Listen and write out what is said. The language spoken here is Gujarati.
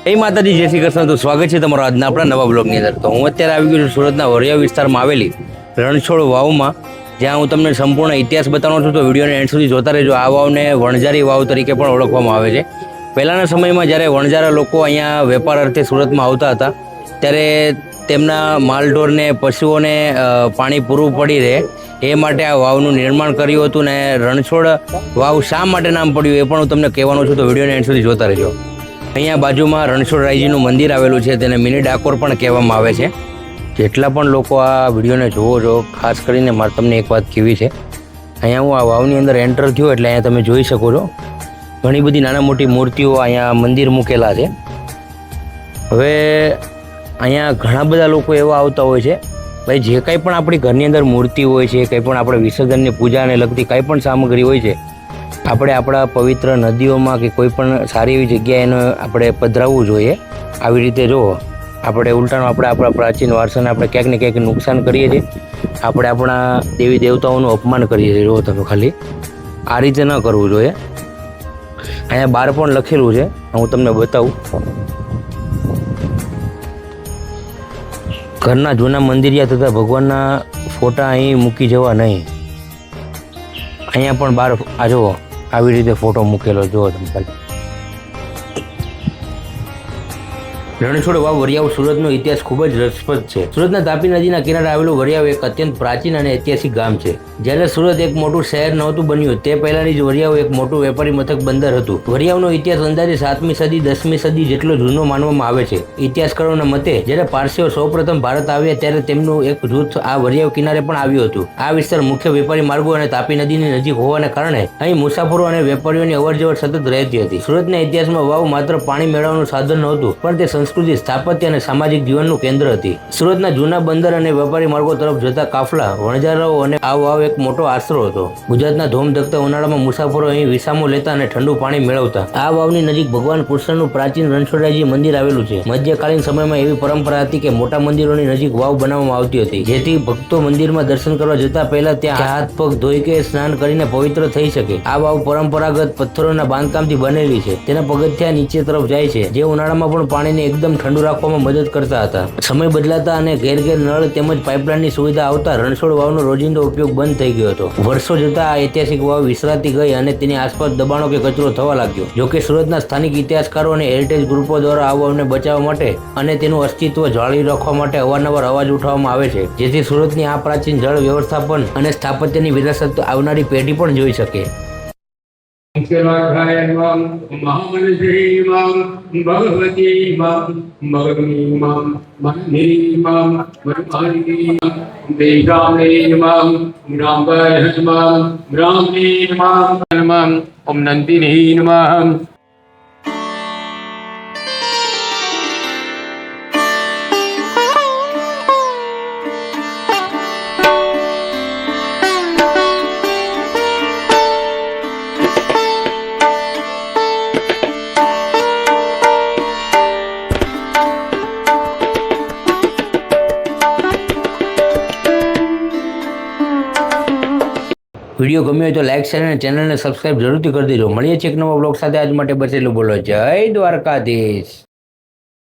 જય માતાજી, જય શ્રી કૃષ્ણ. તો સ્વાગત છે તમારો આજના આપણા નવા બ્લોગની અંદર. તો હું અત્યારે આવી ગયો છું સુરતના વરિયા વિસ્તારમાં આવેલી રણછોડ વાવમાં, જ્યાં હું તમને સંપૂર્ણ ઇતિહાસ બતાવવાનો છું. તો વિડીયોને એન્ડ સુધી જોતા રહેજો. આ વાવને વણઝારી વાવ તરીકે પણ ઓળખવામાં આવે છે. પહેલાંના સમયમાં જ્યારે વણઝારા લોકો અહીંયા વેપાર અર્થે સુરતમાં આવતા હતા, ત્યારે તેમના માલઢોરને પશુઓને પાણી પૂરું પડી રહે એ માટે આ વાવનું નિર્માણ કર્યું હતું. ને રણછોડ વાવ શા માટે નામ પડ્યું એ પણ હું તમને કહેવાનું છું. તો વિડીયોને એન્ડ સુધી જોતા રહેજો. અહીંયા બાજુમાં રણછોડરાયજીનું મંદિર આવેલું છે, તેને મિની ડાકોર પણ કહેવામાં આવે છે. જેટલા પણ લોકો આ વિડીયોને જોવો છો, ખાસ કરીને મારે તમને એક વાત કહેવી છે. અહીંયા હું આ વાવની અંદર એન્ટર થયો એટલે અહીંયા તમે જોઈ શકો છો ઘણી બધી નાના મોટી મૂર્તિઓ અહીંયા મંદિર મૂકેલા છે. હવે અહીંયા ઘણા બધા લોકો એવા આવતા હોય છે, ભાઈ જે કંઈ પણ આપણી ઘરની અંદર મૂર્તિ હોય છે, કંઈ પણ આપણે વિસર્જનની પૂજાને લગતી કંઈ પણ સામગ્રી હોય છે, આપણે આપણા પવિત્ર નદીઓમાં કે કોઈ પણ સારી એવી જગ્યાએ એને આપણે પધરાવવું જોઈએ. આવી રીતે જો આપણે ઉલટાનું આપણા પ્રાચીન વારસાને આપણે ક્યાંક ને ક્યાંક નુકસાન કરીએ છીએ. આપણે આપણા દેવી દેવતાઓનું અપમાન કરીએ છીએ. જો તમે ખાલી આ રીતે ન કરવું જોઈએ. અહીંયા બહાર પણ લખેલું છે, હું તમને બતાવું. ઘરના જૂના મંદિરિયા તથા ભગવાનના ફોટા અહીં મૂકી જવા નહીં. અહીંયા પણ બહાર આ જુઓ આવી રીતે ફોટો મૂકેલો જુઓ તમે ખાલી. રણછોડ વાવ વરિયાવ સુરતનો ઇતિહાસ ખૂબ જ રસપ્રદ છે. સુરતના તાપી નદીના કિનારે આવેલું વરિયાવ એક અત્યંત પ્રાચીન અને ઐતિહાસિક ગામ છે. જ્યારે સુરત એક મોટું શહેર નહોતું બન્યું તે પહેલાની જ વરિયાવ એક મોટું વેપારી મથક બંદર હતું. વરિયાવનો ઇતિહાસ અંદાજે 7મી સદી 10મી સદી જેટલો જૂનો માનવામાં આવે છે. ઇતિહાસકારોના મતે જ્યારે પારસીઓ સૌપ્રથમ ભારત આવ્યા ત્યારે તેમનું એક જૂથ આ વરિયાવ કિનારે પણ આવ્યું હતું. આ વિસ્તાર મુખ્ય વેપારી માર્ગો અને તાપી નદીની નજીક હોવાને કારણે અહીં મુસાફરો અને વેપારીઓની અવરજવર સતત રહેતી હતી. સુરતના ઇતિહાસમાં વાવ માત્ર પાણી મેળવવાનું સાધન નહોતું, પણ તે સંસ્કૃતિ, સ્થાપત્ય અને સામાજિક જીવનનું કેન્દ્ર હતી. સુરતના જૂના બંદર અને વેપારી માર્ગો તરફ જતા કાફલા, વણઝારાઓ અને આ વાવ એક મોટો આશરો હતો. ગુજરાતના ધોમધકતા ઉનાળામાં મુસાફરો અહીં વિસામો લેતા અને ઠંડુ પાણી મેળવતા. આ વાવની નજીક ભગવાન કૃષ્ણનું પ્રાચીન રણછોડરાયજી મંદિર આવેલું છે. મધ્યકાલીન સમયમાં એવી પરંપરા હતી કે મોટા મંદિરોની નજીક વાવ બનાવવામાં આવતી હતી, જેથી ભક્તો મંદિરમાં દર્શન કરવા જતા પહેલા ત્યાં હાથ પગ ધોઈ કે સ્નાન કરીને પવિત્ર થઈ શકે. આ વાવ પરંપરાગત પથ્થરોના બાંધકામથી બનેલી છે. તેના પગથિયા નીચે તરફ જાય છે, જે ઉનાળામાં પણ પાણીને એકદમ ઠંડુ રાખવામાં મદદ કરતા હતા. સમય બદલાતા અને ઘેર ઘેર નળ તેમજ પાઇપલાઇનની સુવિધા આવતા રણછોડ વાવનો રોજિંદો ઉપયોગ બંધ થઈ ગયો હતો. વર્ષો જતા આ ઐતિહાસિક વાવ વિસરાતી ગઈ અને તેની આસપાસ દબાણો કે કચરો થવા લાગ્યો. જોકે સુરતના સ્થાનિક ઇતિહાસકારો અને હેરિટેજ ગ્રુપો દ્વારા આ વાવને બચાવવા માટે અને તેનું અસ્તિત્વ જાળવી રાખવા માટે અવારનવાર અવાજ ઉઠાવવામાં આવે છે, જેથી સુરતની આ પ્રાચીન જળ વ્યવસ્થાપન અને સ્થાપત્યની વિરાસત આવનારી પેઢી પણ જોઈ શકે. ભગવતી ઓમ નંદિની નમઃ. વિડીયો ગમ્યો હોય તો લાઈક, શેર અને ચેનલને સબસ્ક્રાઇબ જરૂરથી કરી દેજો. મળીએ છીએ એક નવા બ્લોગ સાથે. આજ માટે બસ એટલું બોલો. જય દ્વારકાધીશ.